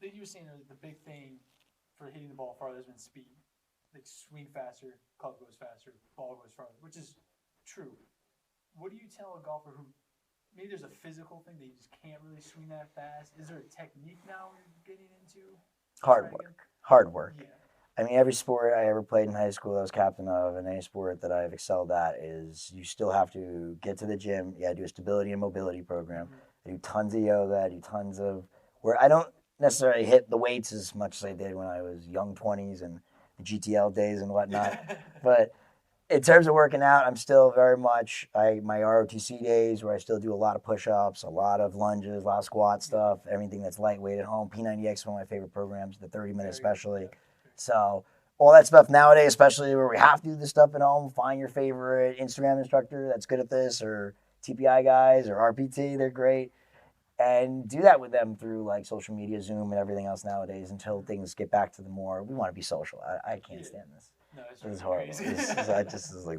that you were saying the big thing for hitting the ball farther has been speed. Like swing faster, club goes faster, ball goes farther, which is true. What do you tell a golfer who maybe there's a physical thing they just can't really swing that fast? Is there a technique now you're getting into? Hard work. Hard work. Yeah. I mean, every sport I ever played in high school, I was captain of, and any sport that I've excelled at is you still have to get to the gym. You got to do a stability and mobility program. I do tons of yoga. I do tons of where I don't necessarily hit the weights as much as I did when I was young 20s and the GTL days and whatnot. But in terms of working out, I'm still very much my ROTC days where I still do a lot of push-ups, a lot of lunges, a lot of squat stuff, everything that's lightweight at home. P90X is one of my favorite programs, the 30-minute especially. So all that stuff nowadays, especially where we have to do this stuff at home, find your favorite Instagram instructor that's good at this, or TPI guys or RPT, they're great. And do that with them through like social media, Zoom, and everything else nowadays until things get back to the more, we want to be social. I can't stand this. No, This is horrible.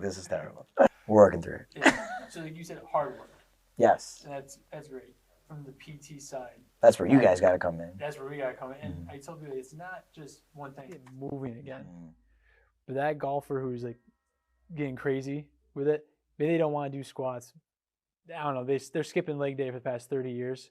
This is terrible. We're working through it. Yeah. So like you said, hard work. Yes. And that's great. From the PT side. That's where you guys got to come in. That's where we got to come in. And I told you it's not just one thing. Moving again. But that golfer who's like getting crazy with it, maybe they don't want to do squats. I don't know. They're skipping leg day for the past 30 years.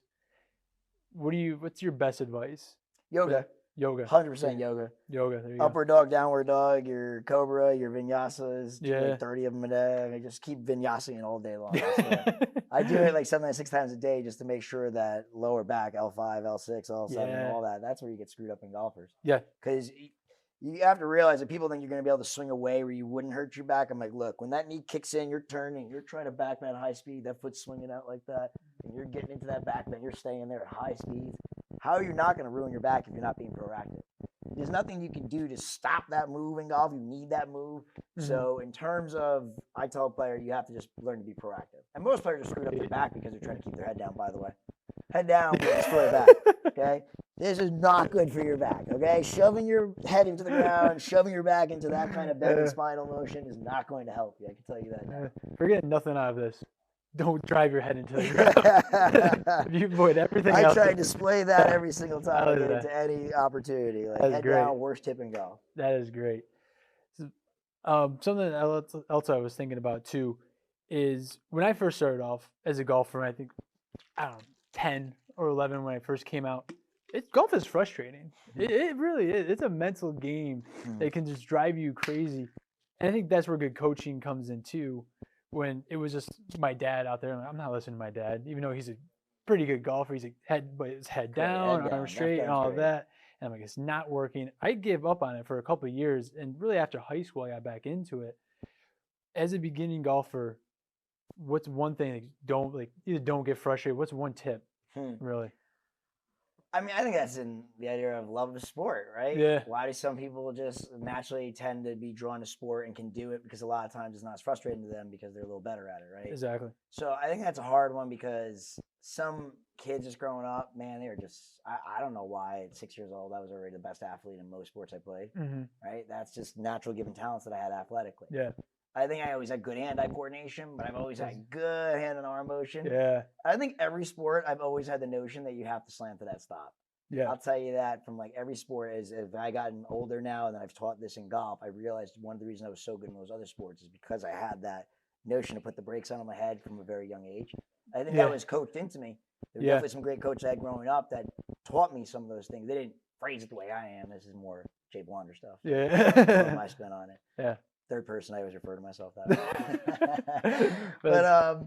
What's your best advice? Yoga. Yoga. 100% yoga. Yoga. There you Upward dog, downward dog, your cobra, your vinyasas. Yeah. Like 30 of them a day. I just keep vinyasing all day long. I do it like sometimes 6 times a day just to make sure that lower back, L5, L6, L7, all that. That's where you get screwed up in golfers. Yeah. Because you have to realize that people think you're going to be able to swing away where you wouldn't hurt your back. I'm like, look, when that knee kicks in, you're turning, you're trying to back at high speed, that foot's swinging out like that, and you're getting into that back bend, you're staying there at high speeds. How are you not going to ruin your back if you're not being proactive? There's nothing you can do to stop that move in golf. You need that move. So in terms of, I tell a player, you have to just learn to be proactive. And most players are screwed up their back because they're trying to keep their head down, by the way. Head down, destroy your back, okay? This is not good for your back, okay? Shoving your head into the ground, shoving your back into that kind of bending spinal motion is not going to help you. I can tell you that now. Forget nothing out of this. Don't drive your head into the ground. You avoid everything else. I try to display that every single time I get into any opportunity. Like head down, worst tip in golf. That is great. Something else I was thinking about too is when I first started off as a golfer, I think, 10 or 11 when I first came out, golf is frustrating. It really is. It's a mental game that can just drive you crazy. And I think that's where good coaching comes in too. When it was just my dad out there, I'm not listening to my dad, even though he's a pretty good golfer. He's his head down, arms straight, and all of that. And I'm like, it's not working. I gave up on it for a couple of years, and really after high school, I got back into it. As a beginning golfer, what's one thing that either don't get frustrated? What's one tip, really? I mean, I think that's in the idea of love of sport, right? Yeah. Why do some people just naturally tend to be drawn to sport and can do it? Because a lot of times it's not as frustrating to them because they're a little better at it, right? Exactly. So I think that's a hard one because some kids just growing up, man, they were just, I don't know why at 6 years old I was already the best athlete in most sports I played, right? That's just natural given talents that I had athletically. Yeah. I think I always had good hand-eye coordination, but I've always had good hand and arm motion. Yeah. I think every sport, I've always had the notion that you have to slam to that stop. Yeah. I'll tell you that from like every sport. As I gotten older now, and then I've taught this in golf, I realized one of the reasons I was so good in those other sports is because I had that notion to put the brakes on my head from a very young age. I think that was coached into me. There were definitely some great coaches I had growing up that taught me some of those things. They didn't phrase it the way I am. This is more Jay Blonder stuff. Yeah. My spin on it. Yeah. Third person, I always refer to myself that way. But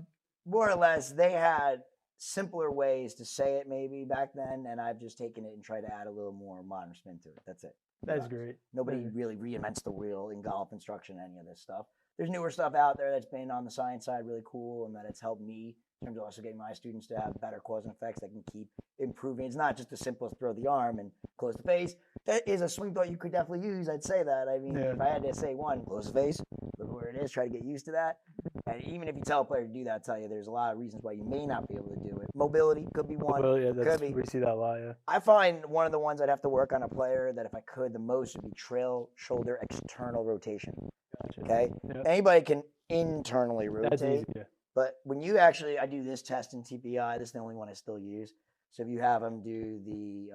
more or less, they had simpler ways to say it maybe back then, and I've just taken it and tried to add a little more modern spin to it. That's it. That's great. Nobody really reinvents the wheel in golf instruction, any of this stuff. There's newer stuff out there that's been on the science side really cool, and that it's helped me in terms of also getting my students to have better cause and effects that can keep improving. It's not just as simple as throw the arm and close the face. That is a swing thought you could definitely use. I'd say that. I mean, if I had to say one, close the face, look where it is, try to get used to that. And even if you tell a player to do that, I'll tell you there's a lot of reasons why you may not be able to do it. Mobility could be one. Could be. We see that a lot, yeah. I find one of the ones I'd have to work on a player that if I could the most would be trail, shoulder, external rotation. Gotcha. Okay? Yep. Anybody can internally rotate. That's easy, yeah. But when you actually, I do this test in TPI, this is the only one I still use. So if you have them do the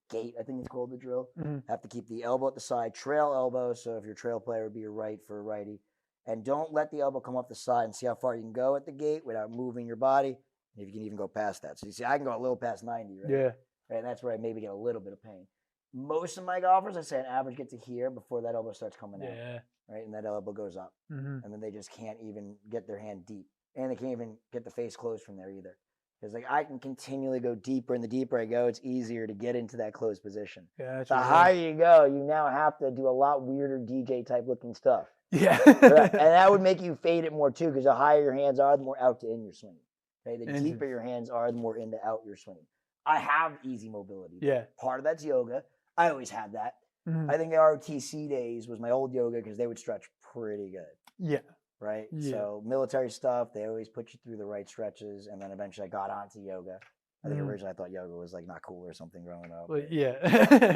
gate, I think it's called the drill, Mhm. have to keep the elbow at the side, trail elbow. So if your trail player would be your right for a righty, and don't let the elbow come off the side, and see how far you can go at the gate without moving your body. If you can even go past that. So you see, I can go a little past 90, right? Yeah. Right, and that's where I maybe get a little bit of pain. Most of my golfers, I say an average get to here before that elbow starts coming out, Yeah. right? And that elbow goes up. Hmm. And then they just can't even get their hand deep. And they can't even get the face closed from there either. Because like I can continually go deeper, and the deeper I go, it's easier to get into that closed position. Yeah. That's The what it higher is. you go, you now have to do a lot weirder DJ type looking stuff. Yeah. And that would make you fade it more too, because the higher your hands are, the more out to in you're swinging. Okay, the Interesting. deeper your hands are, the more in to out you're swinging. I have easy mobility. Yeah. Part of that's yoga. I always had that. Mhm. I think the ROTC days was my old yoga because they would stretch pretty good, Yeah. right? Yeah. So military stuff, they always put you through the right stretches, and then eventually I got onto yoga. I think Mhm. originally I thought yoga was like not cool or something growing up. Well, but yeah.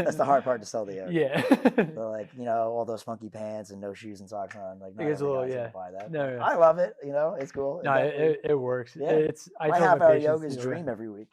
That's the hard part to sell the yoga. Yeah. But like, you know, all those funky pants and no shoes and socks on, like not It gets a every little, guy's yeah. gonna buy that. No, but yeah. I love it, you know, it's cool. No, definitely- it works. Yeah. It's I my tell half my hour patients, yoga is you know, dream every week.